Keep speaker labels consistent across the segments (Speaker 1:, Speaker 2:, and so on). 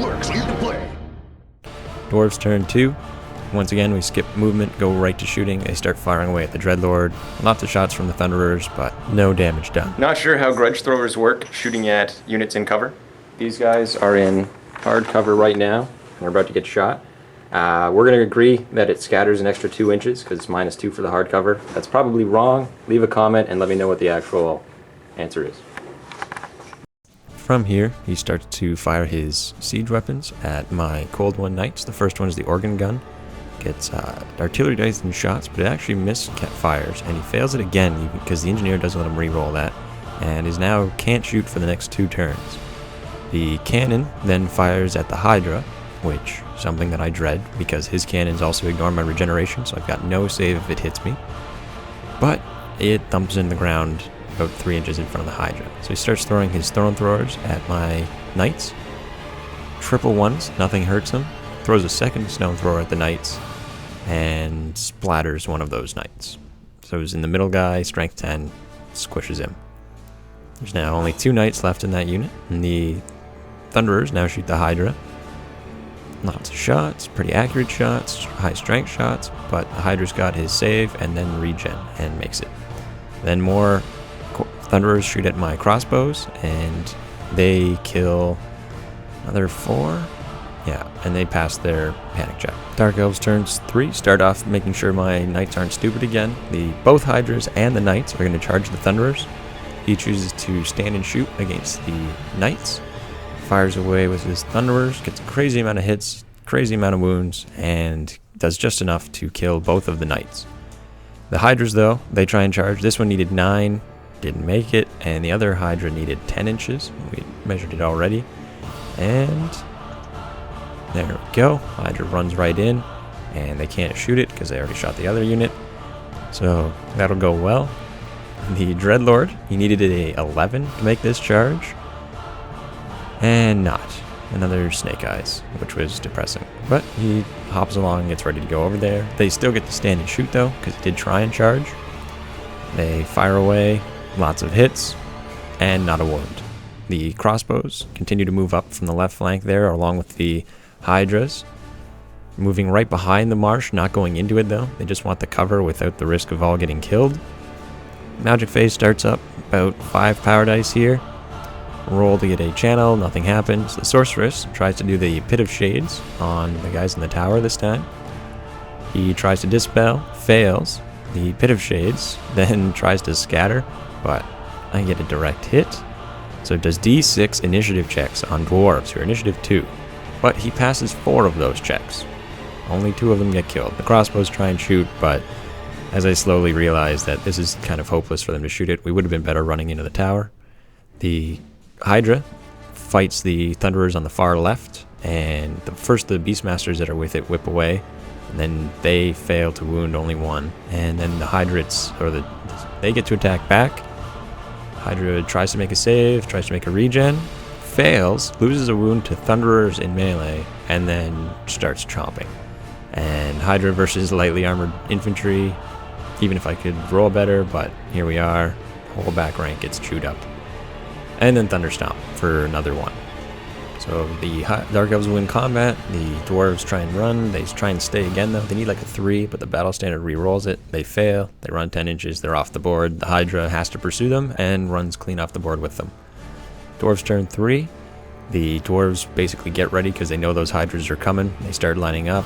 Speaker 1: work, so you can play.
Speaker 2: Dwarves turn 2. Once again, we skip movement, go right to shooting. They start firing away at the Dreadlord. Lots of shots from the Thunderers, but no damage done.
Speaker 3: Not sure how grudge throwers work shooting at units in cover. These guys are in hard cover right now, and they're about to get shot. We're going to agree that it scatters an extra 2 inches because it's -2 for the hard cover. That's probably wrong. Leave a comment and let me know what the actual answer is.
Speaker 2: From here, he starts to fire his siege weapons at my Cold One Knights. The first one is the organ gun. Gets artillery dice and shots, but it actually misfires, and he fails it again because the engineer doesn't let him re-roll that, and is now can't shoot for the next 2 turns. The cannon then fires at the Hydra, which is something that I dread because his cannons also ignore my regeneration, so I've got no save if it hits me. But it thumps in the ground about 3 inches in front of the Hydra. So he starts throwing his Throne Throwers at my Knights. Triple ones, nothing hurts him. Throws a second Stone Thrower at the Knights and splatters one of those Knights. So he's in the middle guy, strength 10, squishes him. There's now only 2 Knights left in that unit, and the Thunderers now shoot the Hydra. Lots of shots, pretty accurate shots, high strength shots, but the Hydra's got his save and then regen and makes it. Then more Thunderers shoot at my crossbows, and they kill another 4. Yeah, and they pass their panic check. Dark Elves turns 3. Start off making sure my Knights aren't stupid again. Both Hydras and the Knights are going to charge the Thunderers. He chooses to stand and shoot against the Knights. Fires away with his Thunderers, gets a crazy amount of hits, crazy amount of wounds, and does just enough to kill both of the Knights. The Hydras, though, they try and charge. This one needed 9, didn't make it, and the other Hydra needed 10 inches. We measured it already. And there we go. Hydra runs right in, and they can't shoot it because they already shot the other unit. So that'll go well. The Dreadlord, he needed a 11 to make this charge. And not. Another Snake Eyes, which was depressing. But he hops along, gets ready to go over there. They still get to stand and shoot, though, because he did try and charge. They fire away, lots of hits, and not a wound. The crossbows continue to move up from the left flank there, along with the Hydras. Moving right behind the marsh, not going into it, though. They just want the cover without the risk of all getting killed. Magic Phase starts up, about 5 power dice here. Roll to get a channel, nothing happens. The Sorceress tries to do the Pit of Shades on the guys in the tower this time. He tries to dispel, fails. The Pit of Shades then tries to scatter, but I get a direct hit. So it does D6 initiative checks on Dwarves, who are initiative 2. But he passes 4 of those checks. Only 2 of them get killed. The crossbows try and shoot, but as I slowly realize that this is kind of hopeless for them to shoot it, we would have been better running into the tower. The Hydra fights the Thunderers on the far left, and the Beastmasters that are with it whip away, and then they fail to wound only 1, and then the Hydrats, they get to attack back. Hydra tries to make a save, tries to make a regen, fails, loses a wound to Thunderers in melee, and then starts chomping. And Hydra versus lightly armored infantry, even if I could roll better, but here we are, whole back rank gets chewed up. And then Thunderstomp for another 1. So the Dark Elves win combat, the Dwarves try and run, they try and stay again though, they need like a 3, but the Battle Standard re-rolls it, they fail, they run 10 inches, they're off the board, the Hydra has to pursue them, and runs clean off the board with them. Dwarves turn 3, the Dwarves basically get ready because they know those Hydras are coming, they start lining up,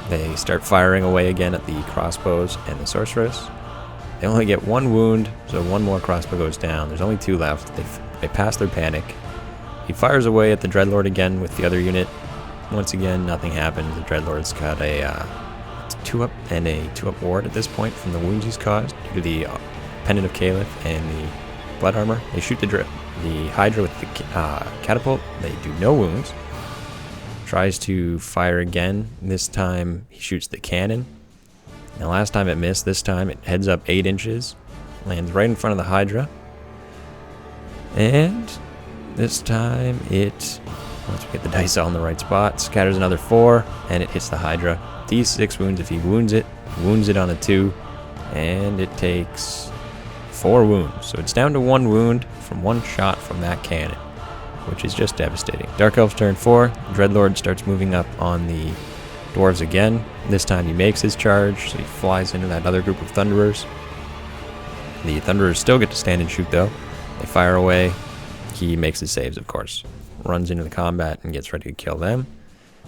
Speaker 2: they start firing away again at the crossbows and the Sorceress. They only get 1 wound, so 1 more crossbow goes down, there's only 2 left, they pass their panic. He fires away at the Dreadlord again with the other unit. Once again, nothing happens. The Dreadlord's got a 2-up and a 2-up ward at this point from the wounds he's caused due to the Pendant of Caliph and the Blood Armor. They shoot the Hydra with the catapult. They do no wounds. Tries to fire again. This time he shoots the cannon. Now last time it missed. This time it heads up 8 inches. Lands right in front of the Hydra. And this time it, once we get the dice all in the right spot, scatters another 4, and it hits the Hydra. D6 wounds if he wounds it on a 2, and it takes 4 wounds. So it's down to 1 wound from 1 shot from that cannon. which is just devastating. Dark Elf's turn 4. Dreadlord starts moving up on the Dwarves again. This time he makes his charge, so he flies into that other group of Thunderers. The Thunderers still get to stand and shoot though. They fire away. He makes his saves, of course. Runs into the combat and gets ready to kill them.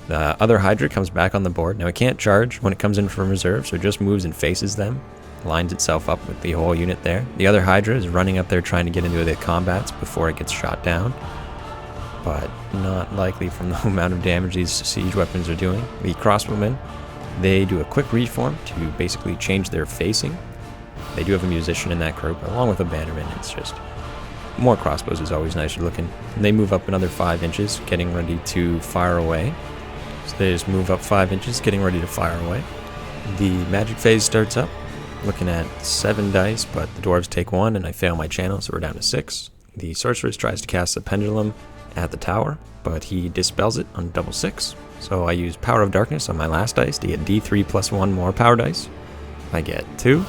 Speaker 2: The other Hydra comes back on the board. Now it can't charge when it comes in from reserve, so it just moves and faces them. Lines itself up with the whole unit there. The other Hydra is running up there trying to get into the combats before it gets shot down. But not likely from the amount of damage these siege weapons are doing. The crossbowmen, they do a quick reform to basically change their facing. They do have a musician in that group, along with a bannerman. It's just more crossbows is always nicer looking. And they move up another 5 inches, getting ready to fire away. So they just move up 5 inches, getting ready to fire away. The magic phase starts up, looking at 7 dice, but the dwarves take 1, and I fail my channel, so we're down to 6. The sorceress tries to cast the pendulum at the tower, but he dispels it on double 6. So I use Power of Darkness on my last dice to get D3 plus 1 more power dice. I get 2.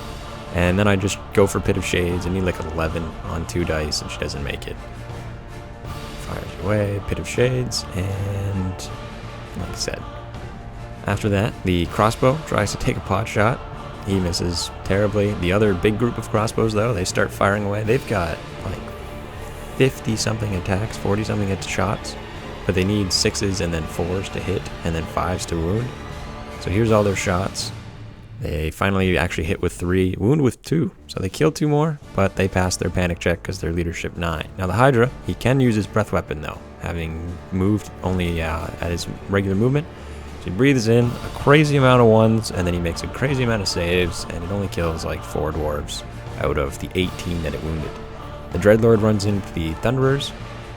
Speaker 2: And then I just go for Pit of Shades, and you like 11 on 2 dice, and she doesn't make it. Fires away, Pit of Shades, and like I said. After that, the crossbow tries to take a pot shot. He misses terribly. The other big group of crossbows, though, they start firing away. They've got like 50-something attacks, 40-something shots, but they need 6s and then 4s to hit, and then 5s to wound. So here's all their shots. They finally actually hit with 3, wound with 2, so they kill 2 more, but they pass their panic check because they're leadership 9. Now the Hydra, he can use his breath weapon though, having moved only at his regular movement. So he breathes in a crazy amount of 1s, and then he makes a crazy amount of saves, and it only kills like 4 dwarves out of the 18 that it wounded. The Dreadlord runs into the Thunderers.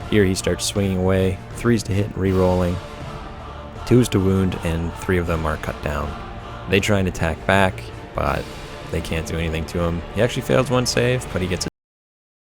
Speaker 2: Here he starts swinging away, 3s to hit, re-rolling, 2s to wound, and 3 of them are cut down. They try and attack back, but they can't do anything to him. He actually fails 1 save, but he gets